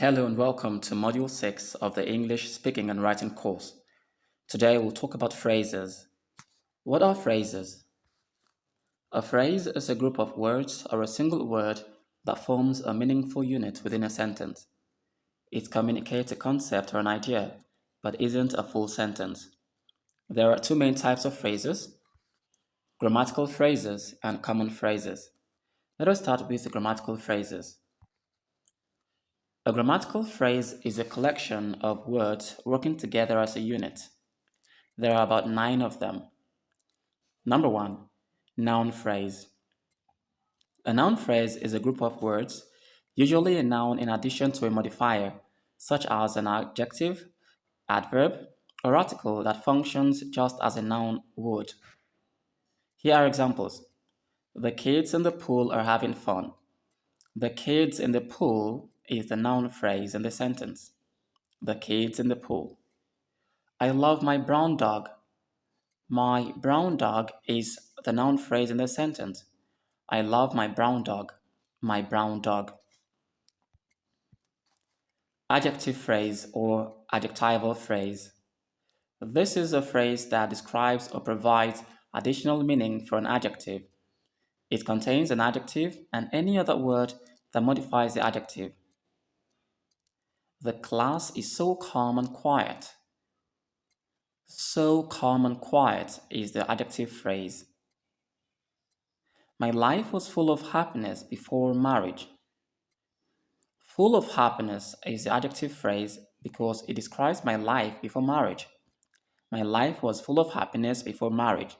Hello and welcome to Module 6 of the English Speaking and Writing course. Today we'll talk about phrases. What are phrases? A phrase is a group of words or a single word that forms a meaningful unit within a sentence. It communicates a concept or an idea, but isn't a full sentence. There are two main types of phrases: grammatical phrases and common phrases. Let us start with the grammatical phrases. A grammatical phrase is a collection of words working together as a unit. There are about 9 of them. Number 1, noun phrase. A noun phrase is a group of words, usually a noun in addition to a modifier, such as an adjective, adverb, or article that functions just as a noun would. Here are examples. The kids in the pool are having fun. The kids in the pool is the noun phrase in the sentence. The kids in the pool. I love my brown dog. My brown dog is the noun phrase in the sentence. I love my brown dog. My brown dog. Adjective phrase or adjectival phrase. This is a phrase that describes or provides additional meaning for an adjective. It contains an adjective and any other word that modifies the adjective. The class is so calm and quiet. So calm and quiet is the adjective phrase. My life was full of happiness before marriage. Full of happiness is the adjective phrase because it describes my life before marriage. My life was full of happiness before marriage.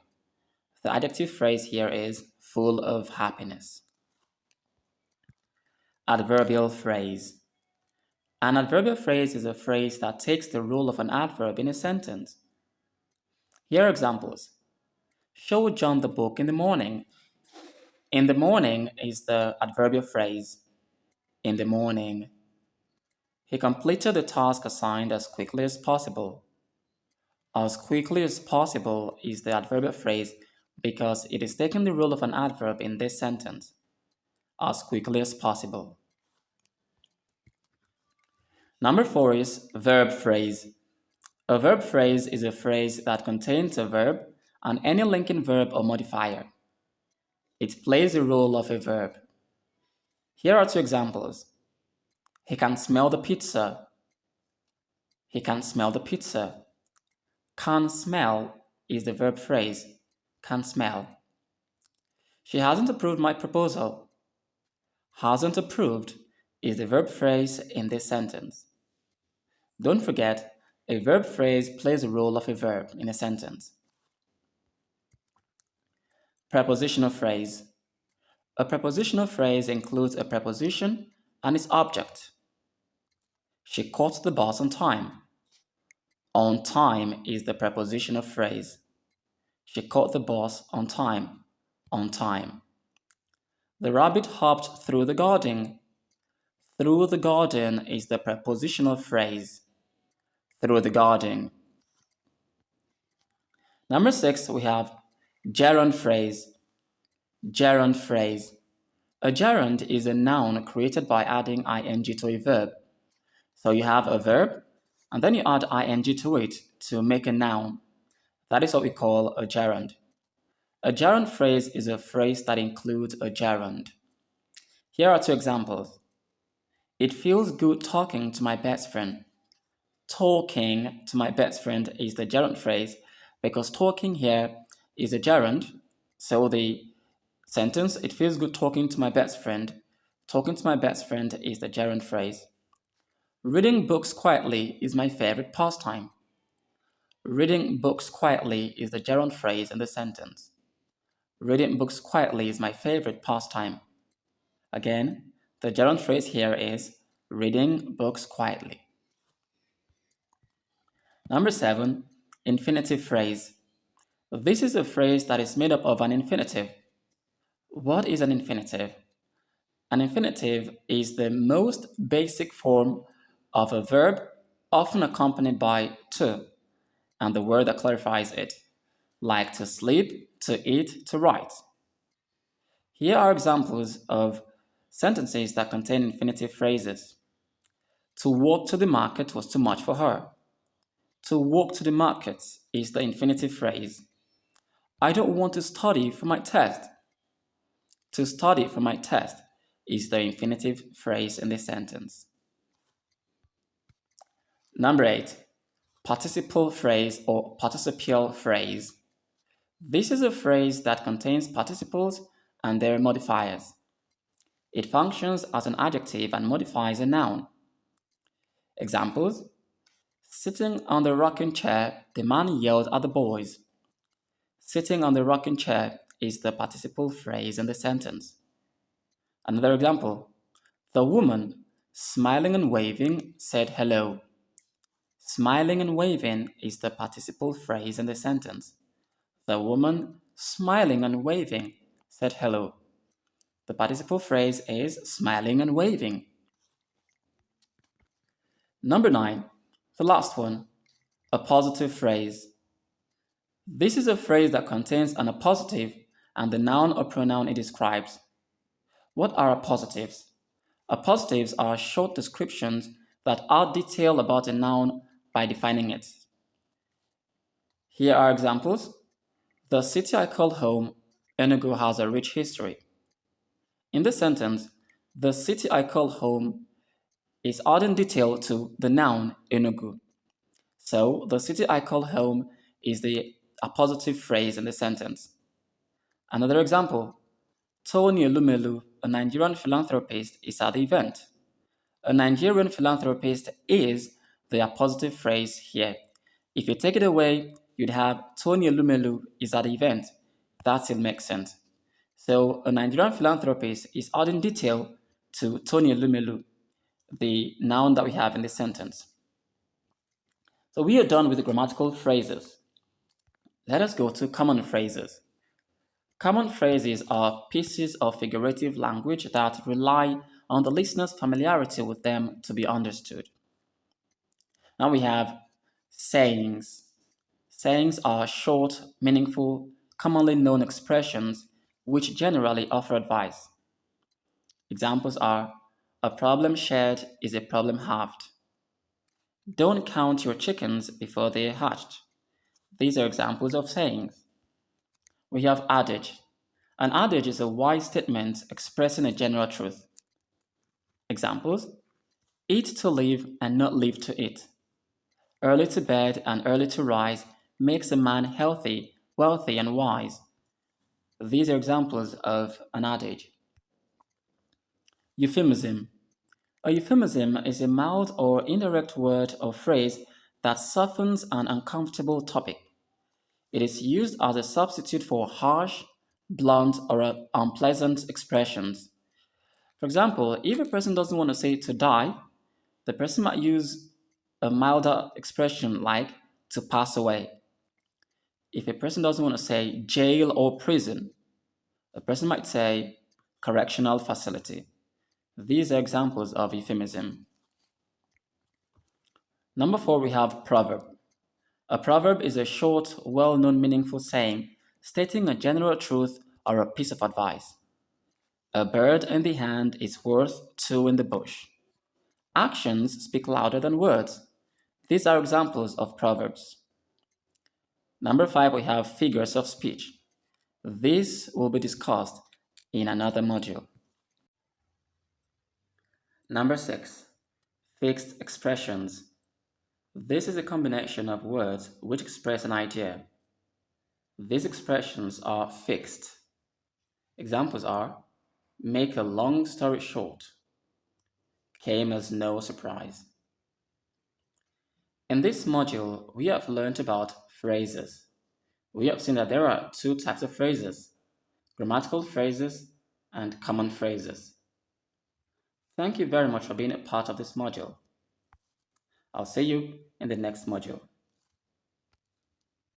The adjective phrase here is full of happiness. Adverbial phrase. An adverbial phrase is a phrase that takes the role of an adverb in a sentence. Here are examples. Show John the book in the morning. In the morning is the adverbial phrase. In the morning. He completed the task assigned as quickly as possible. As quickly as possible is the adverbial phrase because it is taking the role of an adverb in this sentence. As quickly as possible. Number 4 is verb phrase. A verb phrase is a phrase that contains a verb and any linking verb or modifier. It plays the role of a verb. Here are 2 examples. He can smell the pizza. He can smell the pizza. Can smell is the verb phrase. Can smell. She hasn't approved my proposal. Hasn't approved is the verb phrase in this sentence. Don't forget, a verb phrase plays the role of a verb in a sentence. Prepositional phrase. A prepositional phrase includes a preposition and its object. She caught the bus on time. On time is the prepositional phrase. She caught the bus on time. On time. The rabbit hopped through the garden. Through the garden is the prepositional phrase. Through the garden. Number 6, we have gerund phrase. Gerund phrase. A gerund is a noun created by adding ing to a verb. So you have a verb, and then you add ing to it to make a noun. That is what we call a gerund. A gerund phrase is a phrase that includes a gerund. Here are 2 examples. It feels good talking to my best friend. Talking to my best friend is the gerund phrase because talking here is a gerund. So the sentence, it feels good talking to my best friend. Talking to my best friend is the gerund phrase. Reading books quietly is my favorite pastime. Reading books quietly is the gerund phrase in the sentence. Reading books quietly is my favorite pastime. Again, the gerund phrase here is reading books quietly. Number 7, infinitive phrase. This is a phrase that is made up of an infinitive. What is an infinitive? An infinitive is the most basic form of a verb, often accompanied by to, and the word that clarifies it, like to sleep, to eat, to write. Here are examples of sentences that contain infinitive phrases. To walk to the market was too much for her. To walk to the market is the infinitive phrase. I don't want to study for my test. To study for my test is the infinitive phrase in the sentence. Number 8. Participle phrase or participial phrase. This is a phrase that contains participles and their modifiers. It functions as an adjective and modifies a noun. Examples: sitting on the rocking chair, the man yelled at the boys. Sitting on the rocking chair is the participle phrase in the sentence. Another example: the woman, smiling and waving, said hello. Smiling and waving is the participle phrase in the sentence. The woman, smiling and waving, said hello. The participle phrase is smiling and waving. Number 9, the last one, appositive phrase. This is a phrase that contains an appositive and the noun or pronoun it describes. What are appositives? Appositives are short descriptions that add detail about a noun by defining it. Here are examples. The city I call home, Enugu, has a rich history. In this sentence, the city I call home is adding detail to the noun Enugu. So, the city I call home is the appositive phrase in the sentence. Another example, Tony Elumelu, a Nigerian philanthropist, is at the event. A Nigerian philanthropist is the appositive phrase here. If you take it away, you'd have Tony Elumelu is at the event. That still makes sense. So a Nigerian philanthropist is adding detail to Tony Elumelu, the noun that we have in this sentence. So we are done with the grammatical phrases. Let us go to common phrases. Common phrases are pieces of figurative language that rely on the listener's familiarity with them to be understood. Now we have sayings. Sayings are short, meaningful, commonly known expressions which generally offer advice. Examples are, a problem shared is a problem halved. Don't count your chickens before they are hatched. These are examples of sayings. We have adage. An adage is a wise statement expressing a general truth. Examples: eat to live and not live to eat. Early to bed and early to rise makes a man healthy, wealthy, and wise. These are examples of an adage. Euphemism. A euphemism is a mild or indirect word or phrase that softens an uncomfortable topic. It is used as a substitute for harsh, blunt, or unpleasant expressions. For example, if a person doesn't want to say to die, the person might use a milder expression like to pass away. If a person doesn't want to say jail or prison, a person might say correctional facility. These are examples of euphemism. Number 4, we have proverb. A proverb is a short, well-known, meaningful saying stating a general truth or a piece of advice. A bird in the hand is worth two in the bush. Actions speak louder than words. These are examples of proverbs. Number 5, we have figures of speech. This will be discussed in another module. Number 6, fixed expressions. This is a combination of words which express an idea. These expressions are fixed. Examples are, make a long story short, came as no surprise. In this module, we have learned about phrases. We have seen that there are two types of phrases, grammatical phrases and common phrases. Thank you very much for being a part of this module. I'll see you in the next module.